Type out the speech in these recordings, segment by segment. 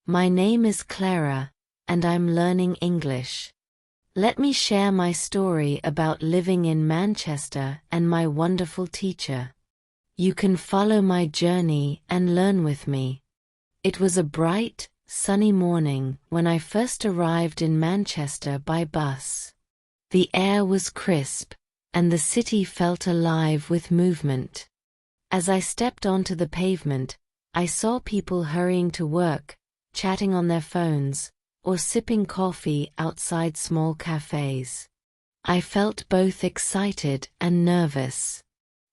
My name is Clara, and I'm learning English. Let me share my story about living in Manchester and my wonderful teacher. You can follow my journey and learn with me. It was a bright, sunny morning when I first arrived in Manchester by bus. The air was crisp, and the city felt alive with movement. As I stepped onto the pavement, I saw people hurrying to work, chatting on their phones, or sipping coffee outside small cafes. I felt both excited and nervous.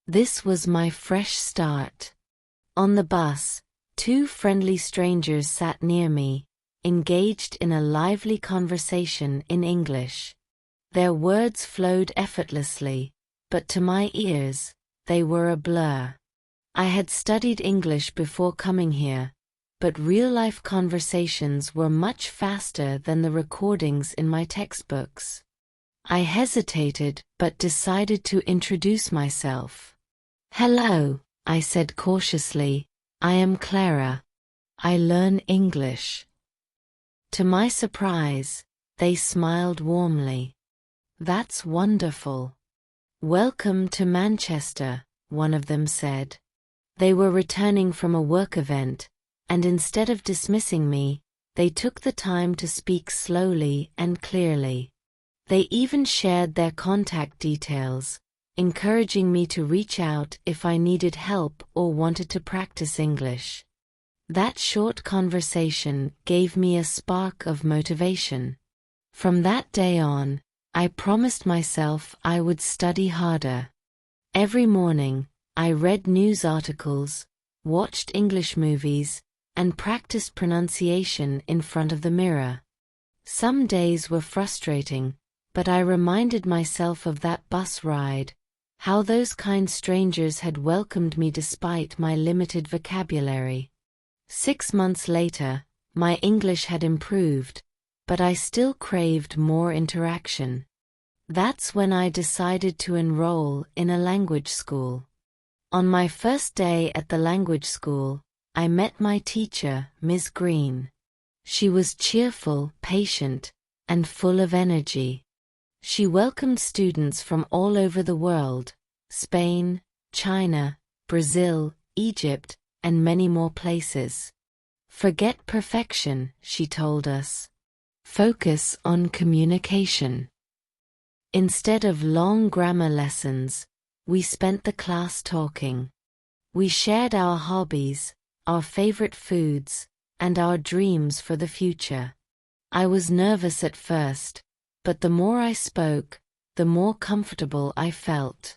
This was my fresh start. On the bus, two friendly strangers sat near me, engaged in a lively conversation in English. Their words flowed effortlessly, but to my ears, they were a blur. I had studied English before coming here, but real-life conversations were much faster than the recordings in my textbooks. I hesitated but decided to introduce myself. "Hello," I said cautiously, "I am Clara. I learn English." To my surprise, they smiled warmly. "That's wonderful. Welcome to Manchester," one of them said. They were returning from a work event, and instead of dismissing me, they took the time to speak slowly and clearly. They even shared their contact details, encouraging me to reach out if I needed help or wanted to practice English. That short conversation gave me a spark of motivation. From that day on, I promised myself I would study harder. Every morning, I read news articles, watched English movies, and practiced pronunciation in front of the mirror. Some days were frustrating, but I reminded myself of that bus ride, how those kind strangers had welcomed me despite my limited vocabulary. 6 months later, my English had improved, but I still craved more interaction. That's when I decided to enroll in a language school. On my first day at the language school, I met my teacher, Ms. Green. She was cheerful, patient, and full of energy. She welcomed students from all over the world: Spain, China, Brazil, Egypt, and many more places. "Forget perfection," she told us. "Focus on communication." Instead of long grammar lessons, we spent the class talking. We shared our hobbies, our favorite foods, and our dreams for the future. I was nervous at first, but the more I spoke, the more comfortable I felt.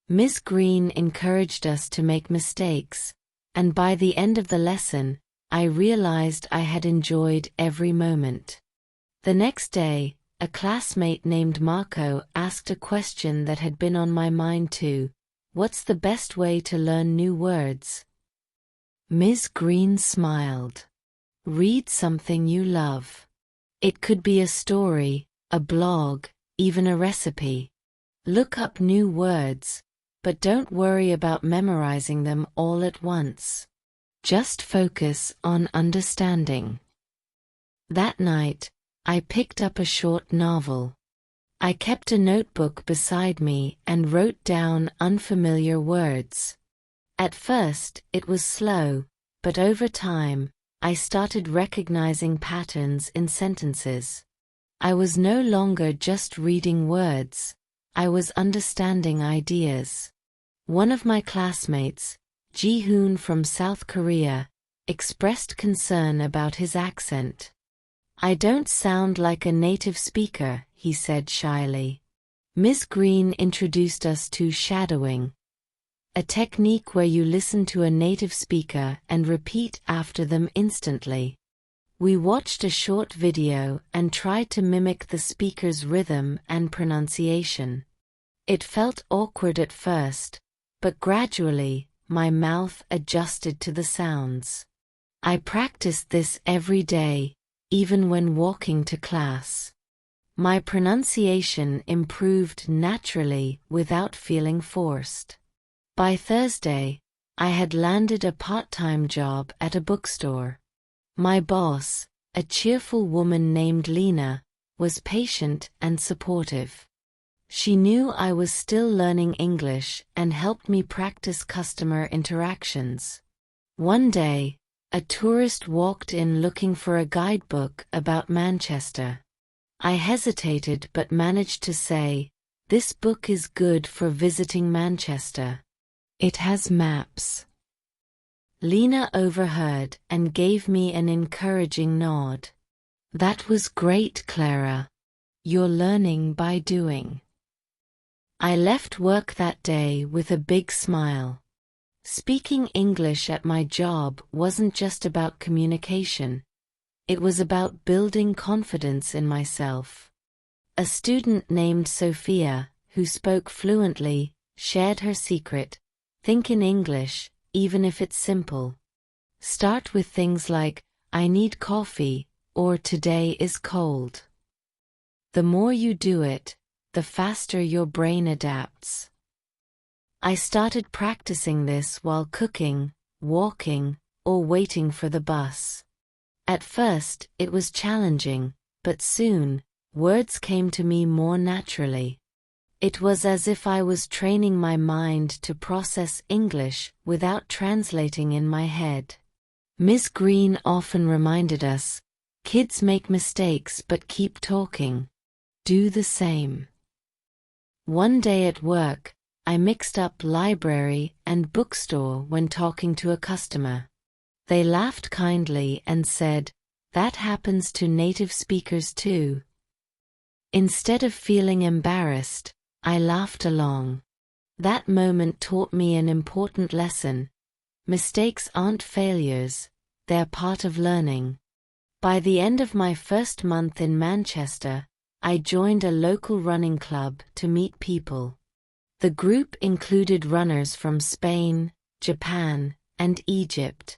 Ms. Green encouraged us to make mistakes, and by the end of the lesson, I realized I had enjoyed every moment. The next day, a classmate named Marco asked a question that had been on my mind too: "What's the best way to learn new words?" Ms. Green smiled. "Read something you love. It could be a story, a blog, even a recipe. Look up new words, but don't worry about memorizing them all at once. Just focus on understanding." That night, I picked up a short novel. I kept a notebook beside me and wrote down unfamiliar words. At first, it was slow, but over time, I started recognizing patterns in sentences. I was no longer just reading words, I was understanding ideas. One of my classmates, Ji-hoon from South Korea, expressed concern about his accent. "I don't sound like a native speaker," he said shyly. Ms. Green introduced us to shadowing, a technique where you listen to a native speaker and repeat after them instantly. We watched a short video and tried to mimic the speaker's rhythm and pronunciation. It felt awkward at first, but gradually, my mouth adjusted to the sounds. I practiced this every day, even when walking to class. My pronunciation improved naturally without feeling forced. By Thursday, I had landed a part-time job at a bookstore. My boss, a cheerful woman named Lena, was patient and supportive. She knew I was still learning English and helped me practice customer interactions. One day, a tourist walked in looking for a guidebook about Manchester. I hesitated but managed to say, "This book is good for visiting Manchester. It has maps." Lena overheard and gave me an encouraging nod. "That was great, Clara. You're learning by doing." I left work that day with a big smile. Speaking English at my job wasn't just about communication. It was about building confidence in myself. A student named Sophia, who spoke fluently, shared her secret: think in English, even if it's simple. Start with things like, "I need coffee," or "Today is cold." The more you do it, the faster your brain adapts. I started practicing this while cooking, walking, or waiting for the bus. At first, it was challenging, but soon, words came to me more naturally. It was as if I was training my mind to process English without translating in my head. Ms. Green often reminded us, "Kids make mistakes but keep talking. Do the same." One day at work, I mixed up library and bookstore when talking to a customer. They laughed kindly and said, "That happens to native speakers too." Instead of feeling embarrassed, I laughed along. That moment taught me an important lesson. Mistakes aren't failures, they're part of learning. By the end of my first month in Manchester, I joined a local running club to meet people. The group included runners from Spain, Japan, and Egypt.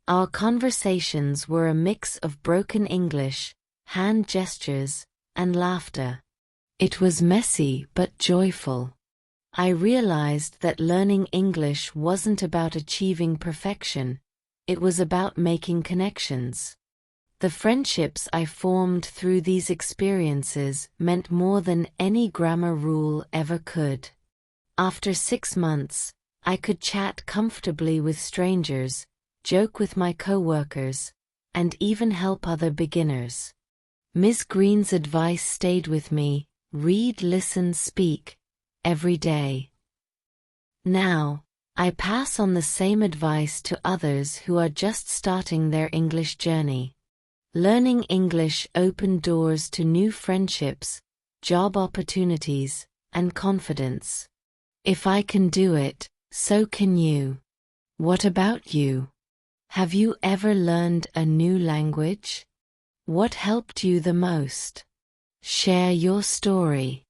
Our conversations were a mix of broken English, hand gestures, and laughter. It was messy but joyful. I realized that learning English wasn't about achieving perfection, it was about making connections. The friendships I formed through these experiences meant more than any grammar rule ever could. After 6 months, I could chat comfortably with strangers, joke with my coworkers, and even help other beginners. Ms. Green's advice stayed with me: read, listen, speak, every day. Now, I pass on the same advice to others who are just starting their English journey. Learning English opened doors to new friendships, job opportunities, and confidence. If I can do it, so can you. What about you? Have you ever learned a new language? What helped you the most? Share your story.